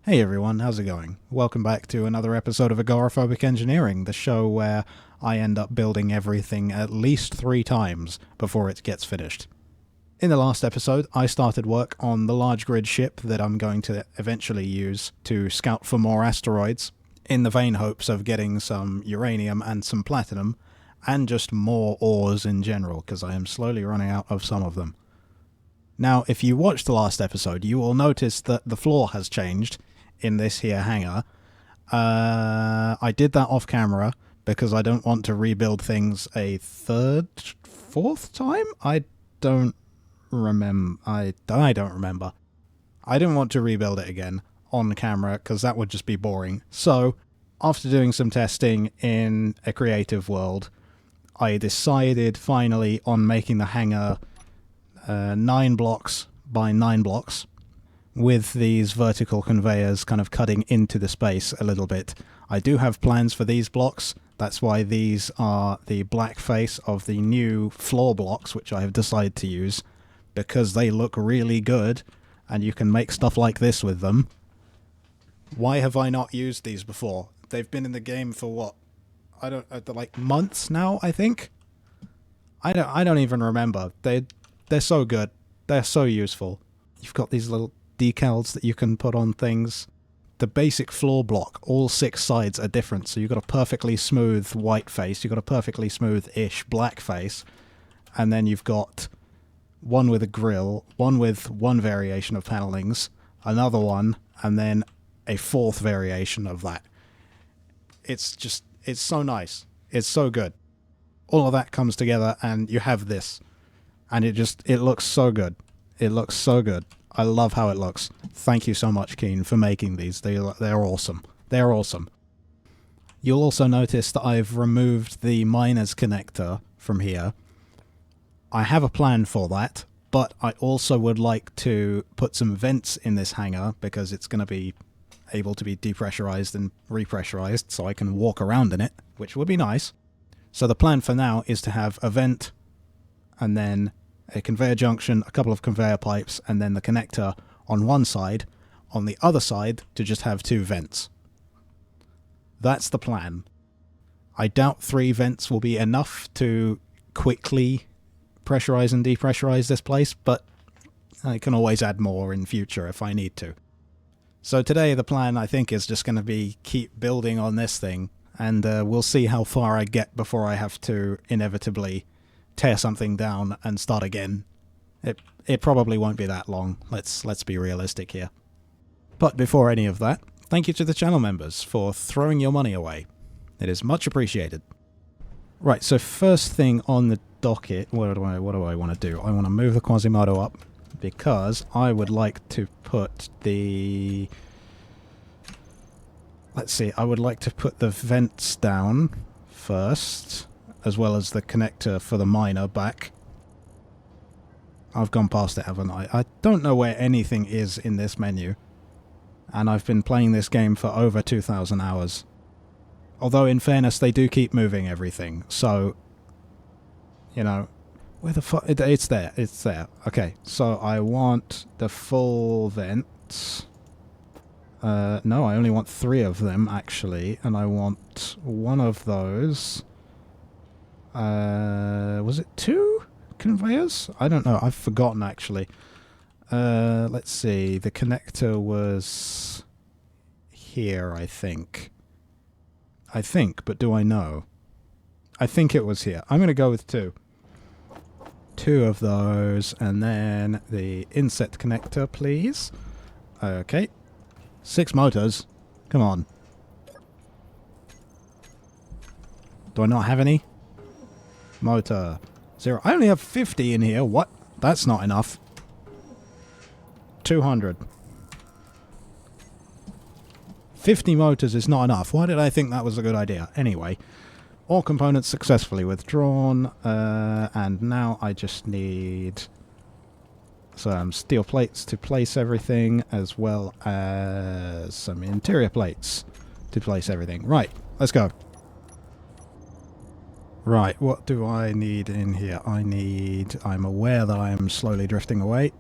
Hey everyone, how's it going? Welcome back to another episode of Agoraphobic Engineering, the show where I end up building everything at least 3 times before it gets finished. In the last episode, I started work on the large grid ship that I'm going to eventually use to scout for more asteroids, in the vain hopes of getting some uranium and some platinum, and just more ores in general, because I am slowly running out of some of them. Now, if you watched the last episode, you will notice that the floor has changed in this here hangar. I did that off camera because I don't want to rebuild things a fourth time? I don't remember. I don't remember. I didn't want to rebuild it again on camera because that would just be boring. So, after doing some testing in a creative world, I decided finally on making the hangar 9 blocks by 9 blocks, with these vertical conveyors kind of cutting into the space a little bit. I do have plans for these blocks. That's why these are the black face of the new floor blocks, which I have decided to use, because they look really good, and you can make stuff like this with them. Why have I not used these before? They've been in the game for what? Like months now, I think? I don't even remember. They're so good. They're so useful. You've got these little decals that you can put on things. The basic floor block, all 6 sides are different, so you've got a perfectly smooth white face, you've got a perfectly smooth-ish black face, and then you've got one with a grill, one with one variation of panelings, another one, and then a 4th variation of that. It's so nice. It's so good. All of that comes together, and you have this. And it looks so good. It looks so good. I love how it looks. Thank you so much, Keen, for making these. They're awesome. They're awesome. You'll also notice that I've removed the miners connector from here. I have a plan for that, but I also would like to put some vents in this hangar because it's going to be able to be depressurized and repressurized so I can walk around in it, which would be nice. So the plan for now is to have a vent and then a conveyor junction, a couple of conveyor pipes, and then the connector on one side. On the other side, to just have 2 vents. That's the plan. I doubt 3 vents will be enough to quickly pressurize and depressurize this place, but I can always add more in future if I need to. So today the plan, I think, is just going to be keep building on this thing, and we'll see how far I get before I have to inevitably tear something down and start again. It probably won't be that long. Let's be realistic here. But before any of that, thank you to the channel members for throwing your money away. It is much appreciated. Right, so first thing on the docket, what do I want to do? I want to move the Quasimodo up because I would like to put the... Let's see, I would like to put the vents down first, as well as the connector for the miner back. I've gone past it, haven't I? I don't know where anything is in this menu. And I've been playing this game for over 2,000 hours. Although, in fairness, they do keep moving everything. So, you know, where the fuck... It's there. It's there. Okay, so I want the full vent. No, I only want 3 of them, actually. And I want one of those... was it 2 conveyors? I don't know. I've forgotten, actually. Let's see. The connector was here, I think. But do I know? I think it was here. I'm going to go with 2. 2 of those, and then the inset connector, please. Okay. 6 motors. Come on. Do I not have any? Motor 0. I only have 50 in here. What? That's not enough. 200. 50 motors is not enough. Why did I think that was a good idea? Anyway, all components successfully withdrawn. And now I just need some steel plates to place everything, as well as some interior plates to place everything. Right, let's go. Right, what do I need in here? I'm aware that I am slowly drifting away.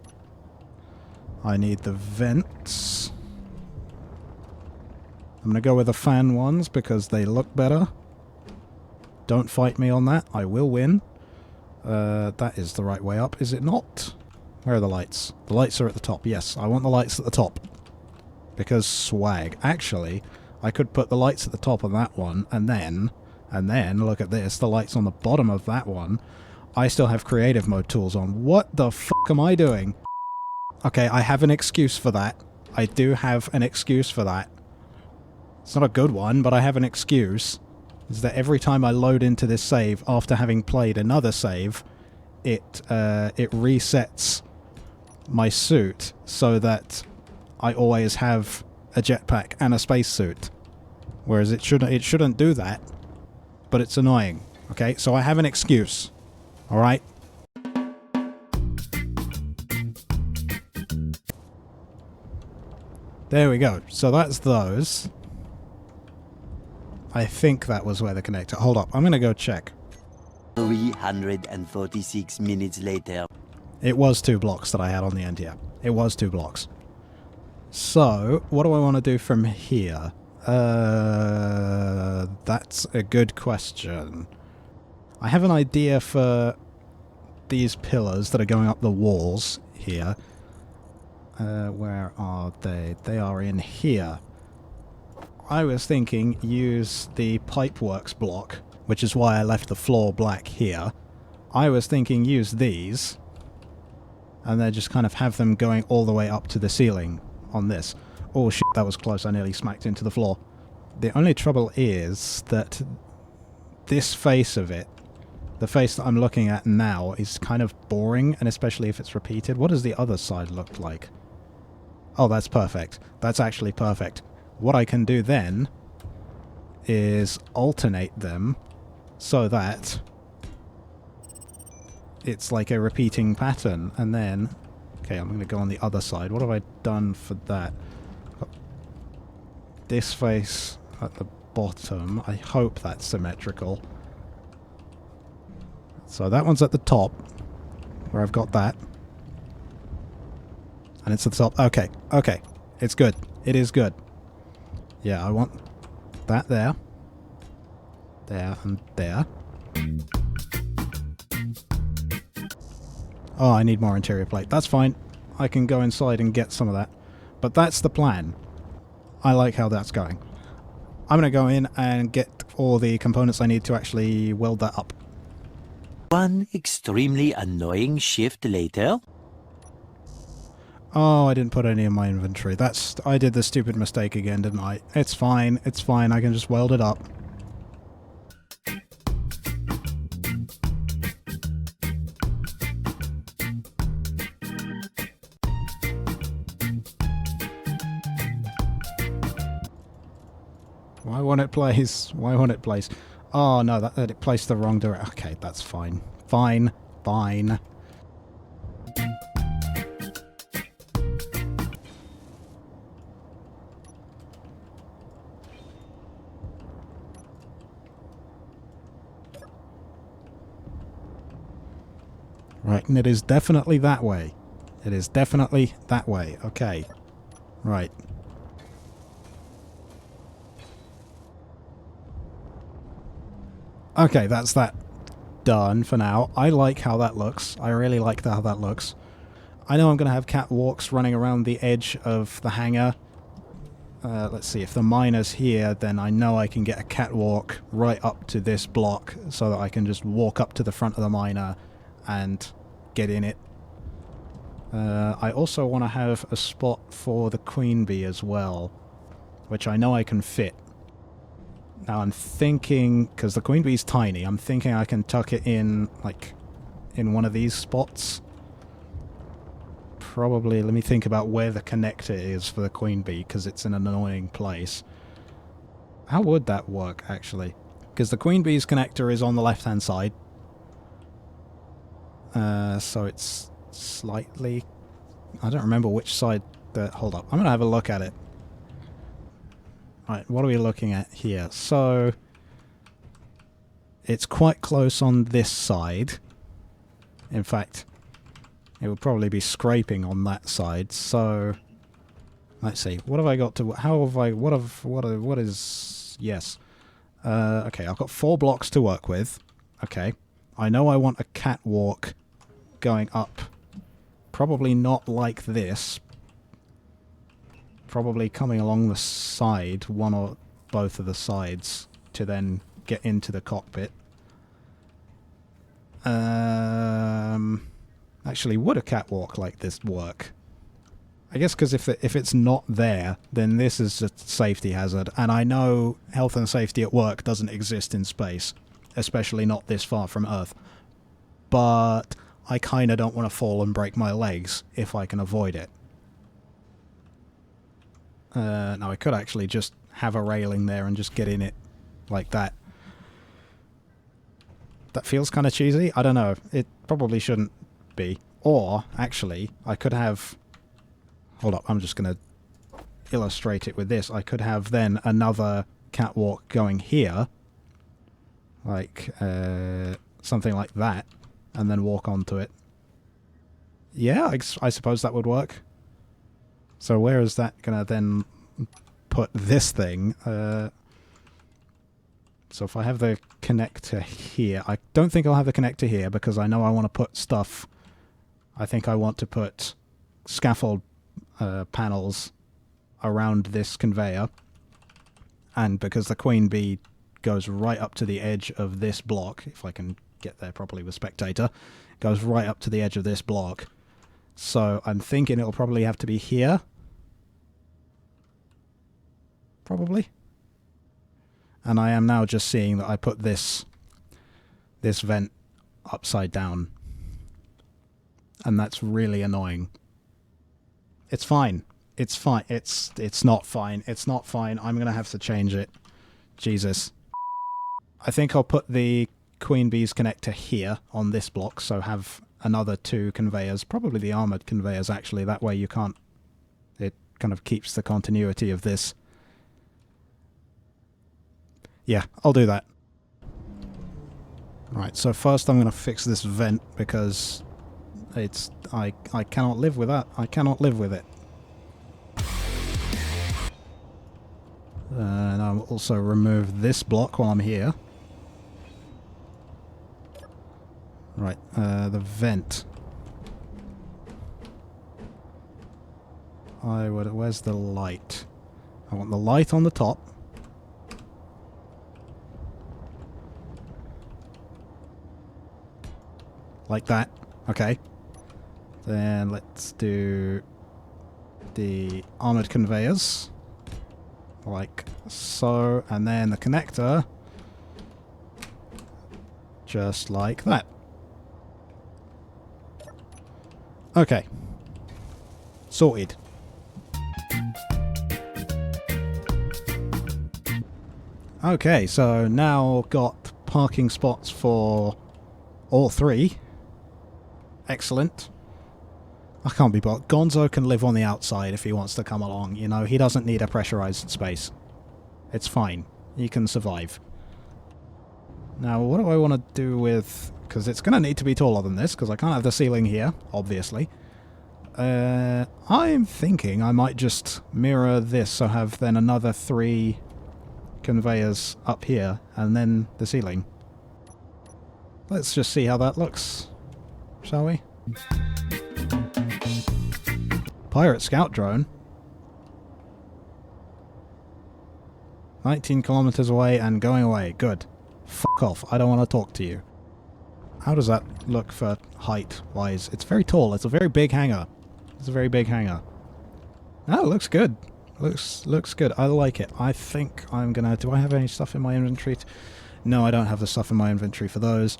I need the vents. I'm going to go with the fan ones because they look better. Don't fight me on that. I will win. That is the right way up, is it not? Where are the lights? The lights are at the top. Yes, I want the lights at the top. Because swag. Actually, I could put the lights at the top of that one, and then, look at this, the lights on the bottom of that one. I still have creative mode tools on. What the fuck am I doing? Okay, I have an excuse for that. I do have an excuse for that. It's not a good one, but I have an excuse. Is that every time I load into this save after having played another save, it resets my suit so that I always have a jetpack and a spacesuit. Whereas it shouldn't do that, but it's annoying. Okay, so I have an excuse. Alright? There we go. So that's those. I think that was where the connector... Hold up, I'm gonna go check. 346 minutes later. It was 2 blocks that I had on the end here. It was 2 blocks. So, what do I want to do from here? That's a good question. I have an idea for these pillars that are going up the walls here. Where are they? They are in here. I was thinking use the pipeworks block, which is why I left the floor black here. I was thinking use these, and then just kind of have them going all the way up to the ceiling on this. Oh shit, that was close, I nearly smacked into the floor. The only trouble is that this face of it, the face that I'm looking at now, is kind of boring, and especially if it's repeated. What does the other side look like? Oh, that's perfect. That's actually perfect. What I can do then is alternate them so that it's like a repeating pattern, and then... Okay, I'm going to go on the other side. What have I done for that? This face at the bottom. I hope that's symmetrical. So that one's at the top, where I've got that. And it's at the top. Okay, okay. It's good. It is good. Yeah, I want that there. There and there. Oh, I need more interior plate. That's fine. I can go inside and get some of that. But that's the plan. I like how that's going. I'm going to go in and get all the components I need to actually weld that up. One extremely annoying shift later. Oh, I didn't put any in my inventory. I did the stupid mistake again, didn't I? It's fine. It's fine. I can just weld it up. Why won't it place? Why won't it place? Oh no, that it placed the wrong direction. Okay, that's fine. Fine. Fine. Right, and it is definitely that way. It is definitely that way. Okay. Right. Okay, that's that done for now. I like how that looks. I really like how that looks. I know I'm going to have catwalks running around the edge of the hangar. Let's see, if the miner's here, then I know I can get a catwalk right up to this block so that I can just walk up to the front of the miner and get in it. I also want to have a spot for the queen bee as well, which I know I can fit. Now I'm thinking, because the queen bee's tiny, I'm thinking I can tuck it in, like, in one of these spots. Probably, let me think about where the connector is for the queen bee, because it's in an annoying place. How would that work, actually? Because the queen bee's connector is on the left-hand side. So it's slightly... I don't remember which side... Hold up, I'm going to have a look at it. Right, what are we looking at here? So, it's quite close on this side. In fact, it would probably be scraping on that side. So, Let's see. What have I got to... How have I... What is... Yes. Okay, I've got 4 blocks to work with. Okay. I know I want a catwalk going up. Probably not like this. Probably coming along the side, one or both of the sides, to then get into the cockpit. Actually, would a catwalk like this work? I guess because if it's not there, then this is a safety hazard. And I know health and safety at work doesn't exist in space, especially not this far from Earth. But I kind of don't want to fall and break my legs if I can avoid it. Now, I could actually just have a railing there and just get in it like that. That feels kind of cheesy. I don't know. It probably shouldn't be. Or, actually, I could have... Hold up, I'm just going to illustrate it with this. I could have then another catwalk going here. Like, something like that. And then walk onto it. Yeah, I suppose that would work. So where is that going to then put this thing? So if I have the connector here... I don't think I'll have the connector here because I know I want to put stuff... I think I want to put scaffold panels around this conveyor. And because the queen bee goes right up to the edge of this block, if I can get there properly with spectator, goes right up to the edge of this block. So I'm thinking it'll probably have to be here. Probably. And I am now just seeing that I put this vent upside down. And that's really annoying. It's fine. It's fine. It's not fine. It's not fine. I'm going to have to change it. Jesus. I think I'll put the Queen Bee's connector here on this block, so have another 2 conveyors. Probably the armoured conveyors, actually. That way you can't... It kind of keeps the continuity of this. Yeah, I'll do that. Right, so first I'm going to fix this vent, because it's... I cannot live with that. I cannot live with it. And I'll also remove this block while I'm here. Right, the vent. Where's the light? I want the light on the top. Like that. Okay. Then let's do the armoured conveyors. Like so. And then the connector. Just like that. Okay. Sorted. Okay, so now got parking spots for all 3. Excellent. I can't be bothered. Gonzo can live on the outside if he wants to come along, you know. He doesn't need a pressurized space. It's fine. He can survive. Now, what do I want to do with... Because it's going to need to be taller than this, because I can't have the ceiling here, obviously. I'm thinking I might just mirror this, so have then another 3 conveyors up here, and then the ceiling. Let's just see how that looks, shall we? Pirate scout drone. 19 kilometers away and going away. Good. Fuck off. I don't want to talk to you. How does that look for height-wise? It's very tall. It's a very big hangar. It's a very big hangar. Oh, it looks good. Looks good. I like it. I think I'm gonna... Do I have any stuff in my inventory? No, I don't have the stuff in my inventory for those.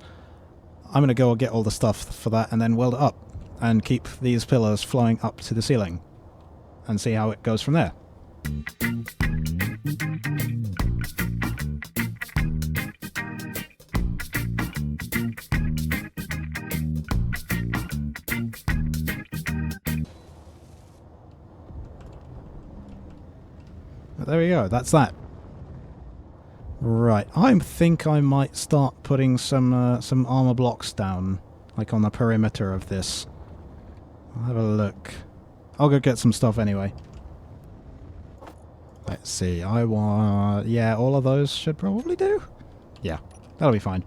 I'm gonna go get all the stuff for that and then weld it up. And keep these pillars flowing up to the ceiling. And see how it goes from there. But there we go, that's that. Right, I think I might start putting some armor blocks down, like on the perimeter of this. I'll have a look. I'll go get some stuff anyway. Let's see, I want... Yeah, all of those should probably do. Yeah, that'll be fine.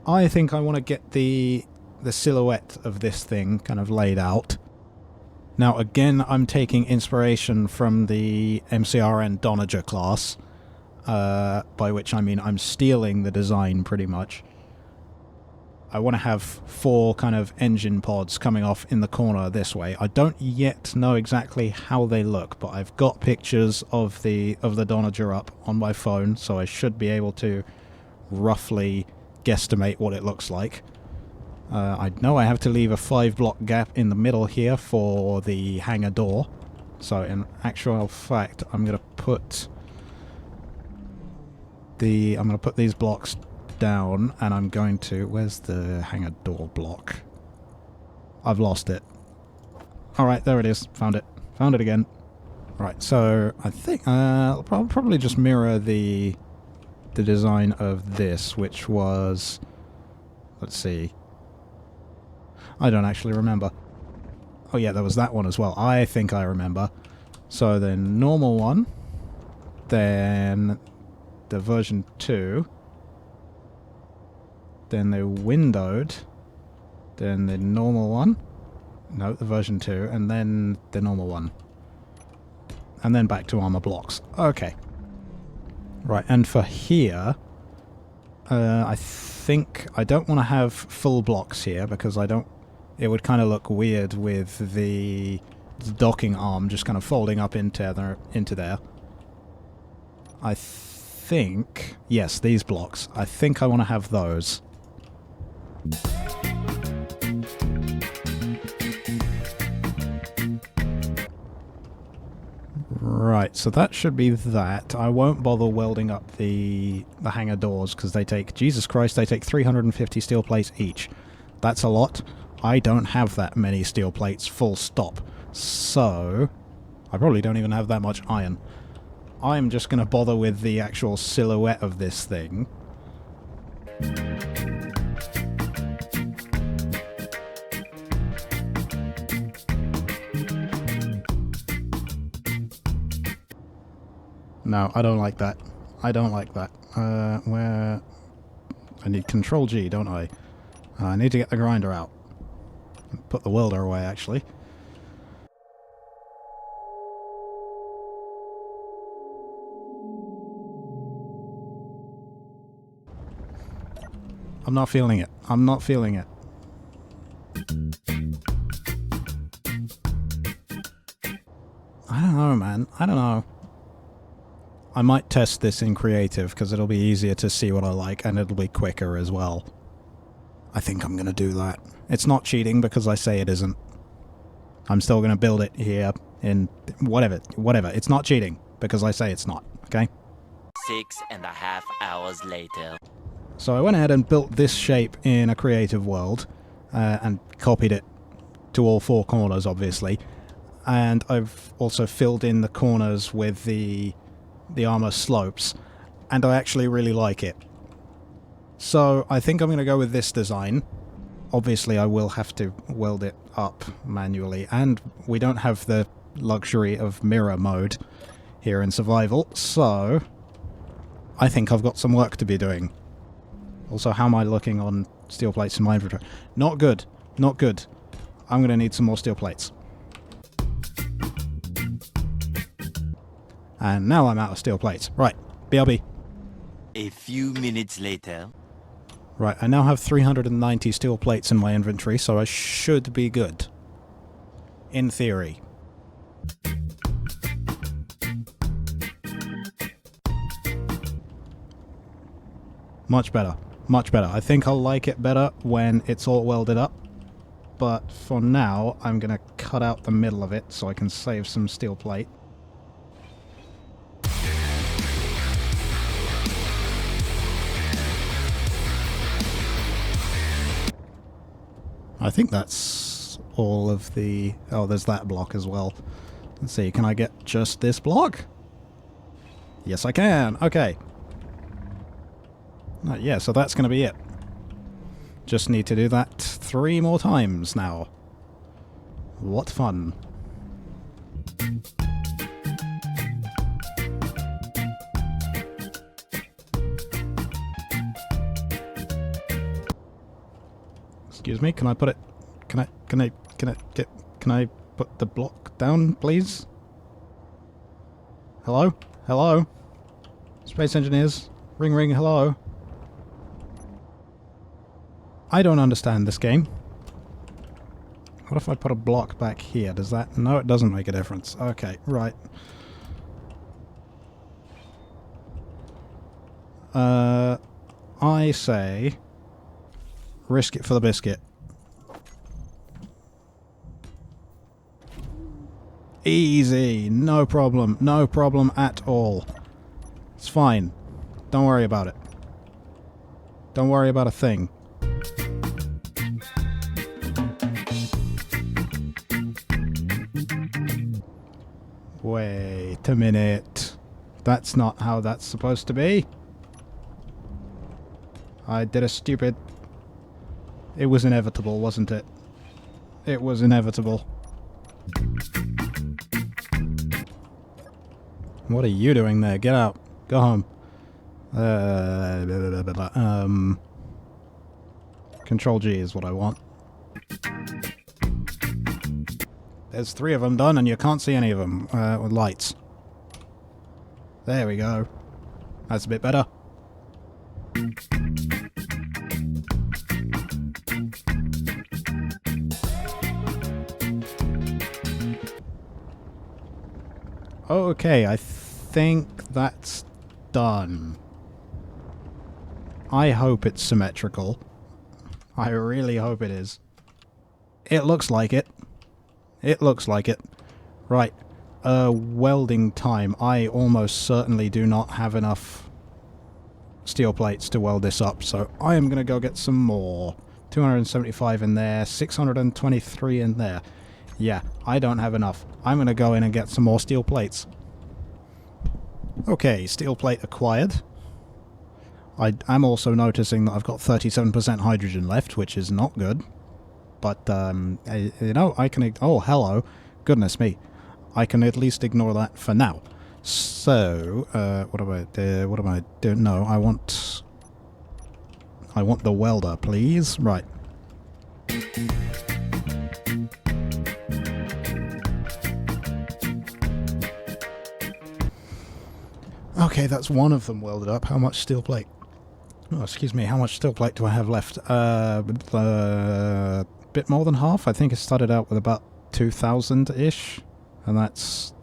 I think I want to get the silhouette of this thing kind of laid out. Now, again, I'm taking inspiration from the MCRN Donager class, by which I mean I'm stealing the design pretty much. I want to have 4 kind of engine pods coming off in the corner this way. I don't yet know exactly how they look, but I've got pictures of the Donager up on my phone, so I should be able to roughly guesstimate what it looks like. I know I have to leave a 5-block gap in the middle here for the hangar door. So in actual fact, I'm going to put these blocks down, and I'm going to... Where's the hangar door block? I've lost it. Alright, there it is. Found it. Found it again. Right, so I think I'll probably just mirror the design of this, which was... Let's see. I don't actually remember. Oh yeah, there was that one as well. I think I remember. So the normal one, then the version 2, then the windowed, then the normal one, no, the version 2, and then the normal one. And then back to armor blocks. Okay. Right, and for here, I think I don't want to have full blocks here because I don't... It would kind of look weird with the docking arm just kind of folding up into there. I think... Yes, these blocks. I think I want to have those. Right, so that should be that. I won't bother welding up the hangar doors because they take... Jesus Christ, they take 350 steel plates each. That's a lot. I don't have that many steel plates, full stop. So, I probably don't even have that much iron. I'm just going to bother with the actual silhouette of this thing. No, I don't like that. I don't like that. Where... I need Control G, don't I? I need to get the grinder out. Put the welder away, actually. I'm not feeling it. I'm not feeling it. I don't know, man. I don't know. I might test this in creative because it'll be easier to see what I like and it'll be quicker as well. I think I'm going to do that. It's not cheating because I say it isn't. I'm still going to build it here in whatever. It's not cheating because I say it's not, okay? 6.5 hours later. So I went ahead and built this shape in a creative world and copied it to all 4 corners, obviously. And I've also filled in the corners with the armor slopes, and I actually really like it. So I think I'm going to go with this design. Obviously I will have to weld it up manually, and we don't have the luxury of mirror mode here in survival, so I think I've got some work to be doing. Also, how am I looking on steel plates in my inventory? Not good. Not good. I'm going to need some more steel plates. And now I'm out of steel plates. Right, BRB. A few minutes later. Right, I now have 390 steel plates in my inventory, so I should be good. In theory. Much better. Much better. I think I'll like it better when it's all welded up. But for now, I'm going to cut out the middle of it so I can save some steel plate. I think that's all of the... Oh, there's that block as well. Let's see, can I get just this block? Yes, I can. Okay. Yeah, so that's going to be it. Just need to do that 3 more times now. What fun. Excuse me, can I put it... Can I put the block down, please? Hello? Hello? Space engineers? Ring ring, hello? I don't understand this game. What if I put a block back here? Does that... No, it doesn't make a difference. Okay, right. I say... risk it for the biscuit. Easy. No problem. No problem at all. It's fine. Don't worry about it. Don't worry about a thing. Wait a minute. That's not how that's supposed to be. I did a stupid... It was inevitable, wasn't it? It was inevitable. What are you doing there? Get out. Go home. Control G is what I want. There's 3 of them done and you can't see any of them with lights. There we go. That's a bit better. Okay, I think that's done. I hope it's symmetrical. I really hope it is. It looks like it. It looks like it. Right. Welding time. I almost certainly do not have enough steel plates to weld this up, so I am going to go get some more. 275 in there, 623 in there. Yeah, I don't have enough. I'm going to go in and get some more steel plates. Okay, steel plate acquired. I'm also noticing that I've got 37% hydrogen left, which is not good. But, you know, I can... Oh, hello. Goodness me. I can at least ignore that for now. So, what am I doing? No, I want the welder, please. Right. Okay, that's one of them welded up. How much steel plate? Oh, excuse me, how much steel plate do I have left? Bit more than half. I think it started out with about 2,000-ish. And that's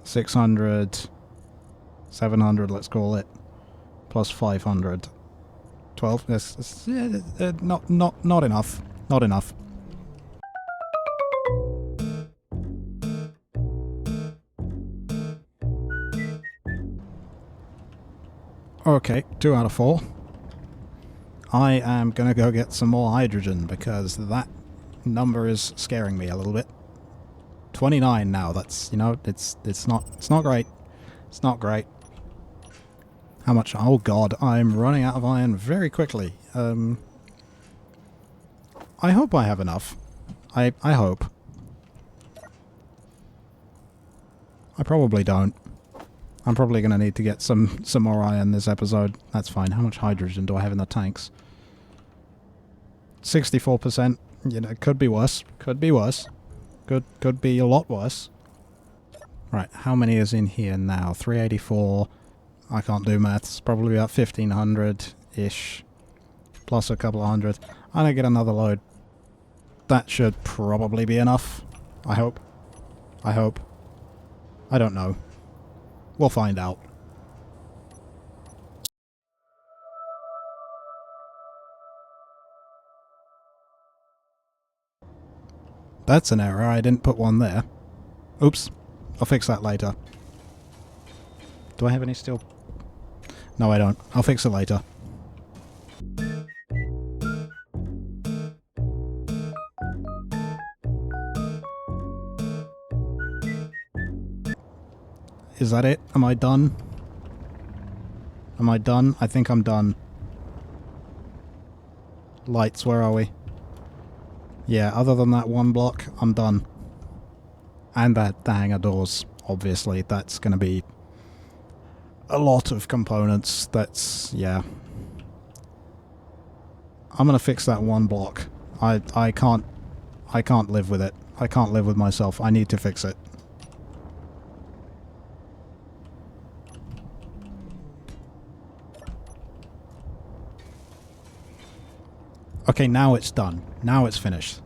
600, 700, let's call it, plus 500. 12, not enough. Not enough. Okay, 2 out of 4. I am gonna go get some more hydrogen because that number is scaring me a little bit. 29 now. That's, you know, it's not great. It's not great. How much? Oh god, I'm running out of iron very quickly. I hope I have enough. I hope. I probably don't. I'm probably going to need to get some more iron this episode. That's fine. How much hydrogen do I have in the tanks? 64%. You know, could be worse. Could be worse. Could be a lot worse. Right, how many is in here now? 384. I can't do maths. Probably about 1,500-ish. Plus a couple of hundred. I'm gonna get another load. That should probably be enough. I hope. I hope. I don't know. We'll find out. That's an error. I didn't put one there. Oops. I'll fix that later. Do I have any steel? No, I don't. I'll fix it later. Is that it? Am I done? Am I done? I think I'm done. Lights, where are we? Yeah, other than that one block, I'm done. And the hangar doors, obviously. That's going to be a lot of components. That's, yeah. I'm gonna fix that one block. I can't live with it. I can't live with myself. I need to fix it. Okay, now it's done. Now it's finished.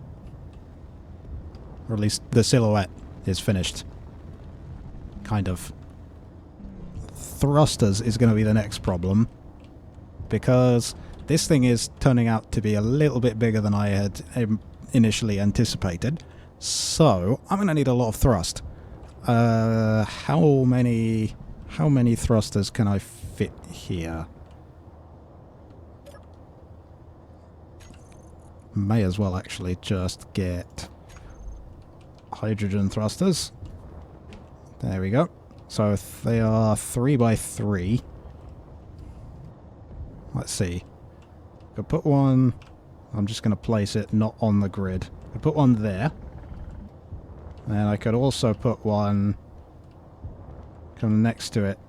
Or at least the silhouette is finished. Kind of. Thrusters is going to be the next problem. Because this thing is turning out to be a little bit bigger than I had initially anticipated. So, I'm going to need a lot of thrust. How many thrusters can I fit here? May as well actually just get hydrogen thrusters. There we go. So if they are 3x3. Let's see. I could put one... I'm just going to place it not on the grid. I could put one there. And I could also put one... come next to it.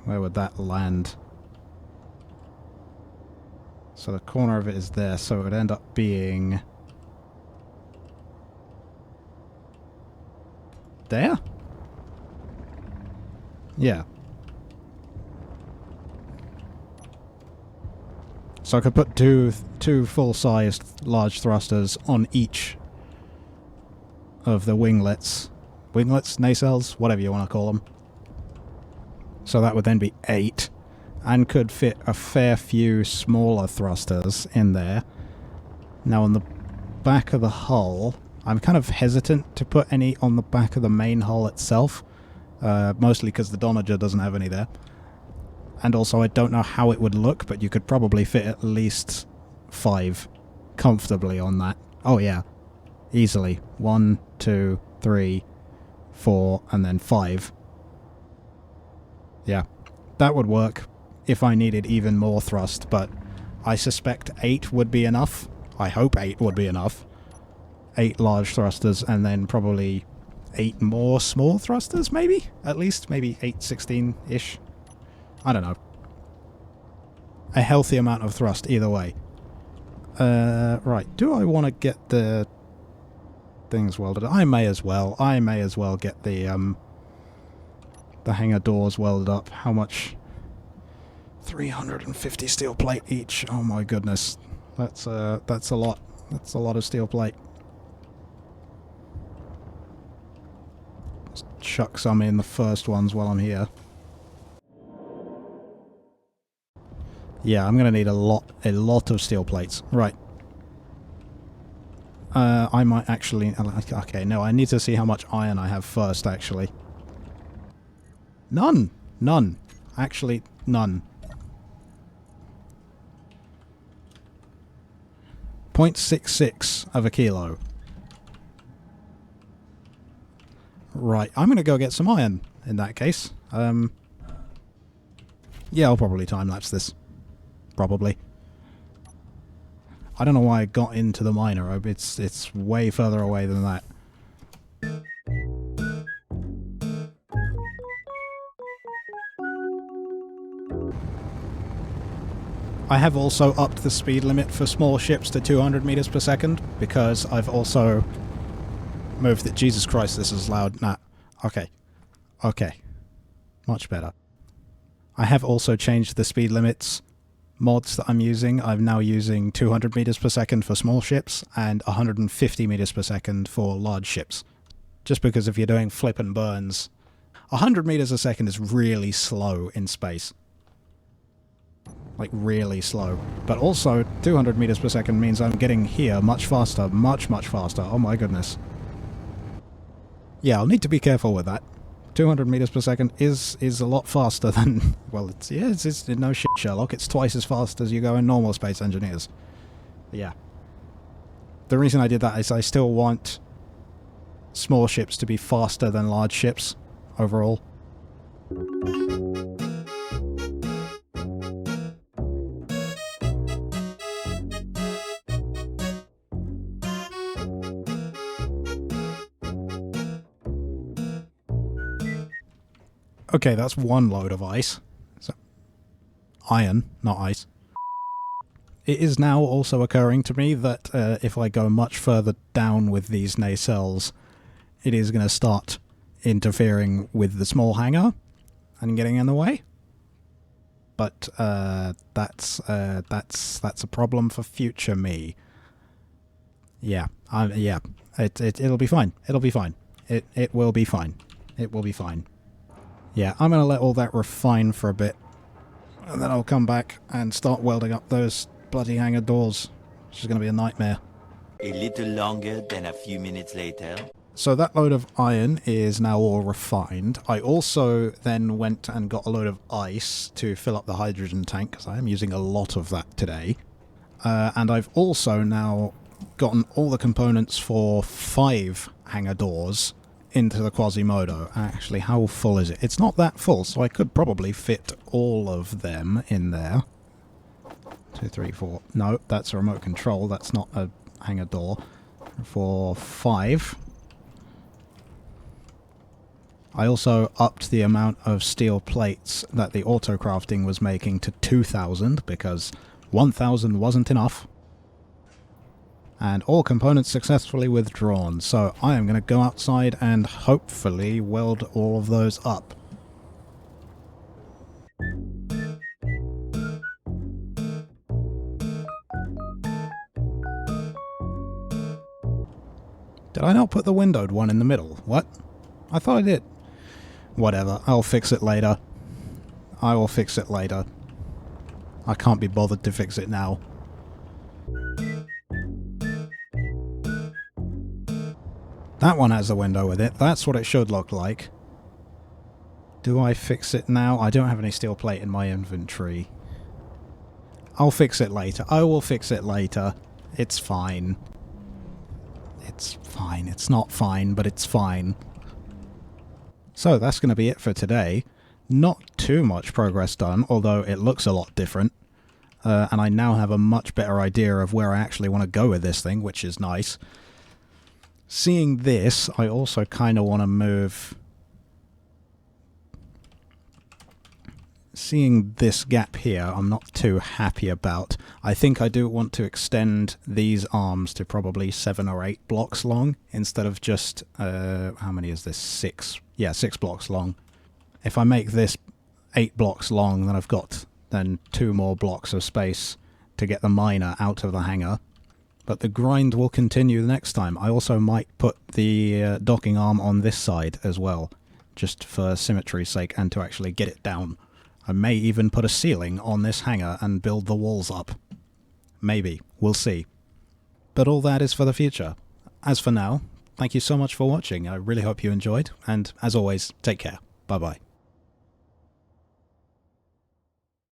Where would that land? So the corner of it is there, so it would end up being... there? Yeah. So I could put two full-sized large thrusters on each of the winglets. Winglets? Nacelles? Whatever you want to call them. So that would then be 8. And could fit a fair few smaller thrusters in there. Now on the back of the hull, I'm kind of hesitant to put any on the back of the main hull itself. Mostly because the Donager doesn't have any there. And also I don't know how it would look, but you could probably fit at least 5 comfortably on that. Oh yeah, easily. 1, 2, 3, 4, and then 5. Yeah, that would work. If I needed even more thrust, but I suspect 8 would be enough. I hope 8 would be enough. 8 large thrusters, and then probably 8 more small thrusters, maybe? At least, maybe 8, 16-ish. I don't know. A healthy amount of thrust, either way. Right, do I want to get the things welded? I may as well. I may as well get the hangar doors welded up. How much... 350 steel plate each. Oh my goodness. That's a lot. That's a lot of steel plate. Let's chuck some in the first ones while I'm here. Yeah, I'm gonna need a lot of steel plates. Right. I might actually... okay, no, I need to see how much iron I have first, actually. None! None. Actually, none. 0.66 of a kilo. Right, I'm going to go get some iron in that case. Yeah, I'll probably time-lapse this. Probably. I don't know why I got into the miner. It's way further away than that. I have also upped the speed limit for small ships to 200 meters per second, because I've also moved it. Jesus Christ, this is loud. Nah. Okay. Okay. Much better. I have also changed the speed limits mods that I'm using. I'm now using 200 meters per second for small ships and 150 meters per second for large ships. Just because if you're doing flip and burns, 100 meters a second is really slow in space. Like, really slow. But also, 200 meters per second means I'm getting here much faster. Much, much faster. Oh my goodness. Yeah, I'll need to be careful with that. 200 meters per second is a lot faster than... well, it's no shit, Sherlock. It's twice as fast as you go in normal Space Engineers. But yeah. The reason I did that is I still want small ships to be faster than large ships overall. Okay, that's one load of ice. So, iron, not ice. It is now also occurring to me that if I go much further down with these nacelles, it is going to start interfering with the small hangar and getting in the way. But that's a problem for future me. Yeah, it'll be fine. It'll be fine. It will be fine. It will be fine. Yeah, I'm gonna let all that refine for a bit, and then I'll come back and start welding up those bloody hangar doors, which is gonna be a nightmare. A little longer than a few minutes later. So that load of iron is now all refined. I also then went and got a load of ice to fill up the hydrogen tank, because I am using a lot of that today. And I've also now gotten all the components for 5 hangar doors into the Quasimodo. Actually, how full is it? It's not that full, so I could probably fit all of them in there. 2, 3, 4. No, that's a remote control. That's not a hangar door. For 5. I also upped the amount of steel plates that the autocrafting was making to 2,000 because 1,000 wasn't enough. And all components successfully withdrawn, so I am going to go outside and hopefully weld all of those up. Did I not put the windowed one in the middle? What? I thought I did. Whatever, I'll fix it later. I will fix it later. I can't be bothered to fix it now. That one has a window with it. That's what it should look like. Do I fix it now? I don't have any steel plate in my inventory. I'll fix it later. I will fix it later. It's fine. It's fine. It's not fine, but it's fine. So that's going to be it for today. Not too much progress done, although it looks a lot different. And I now have a much better idea of where I actually want to go with this thing, which is nice. Seeing this, I also kind of want to move... Seeing this gap here, I'm not too happy about. I think I do want to extend these arms to probably 7 or 8 blocks long, instead of just... how many is this? 6. Yeah, 6 blocks long. If I make this 8 blocks long, then I've got then 2 more blocks of space to get the miner out of the hangar. But the grind will continue the next time. I also might put the docking arm on this side as well, just for symmetry's sake and to actually get it down. I may even put a ceiling on this hangar and build the walls up. Maybe. We'll see. But all that is for the future. As for now, thank you so much for watching. I really hope you enjoyed, and as always, take care. Bye-bye.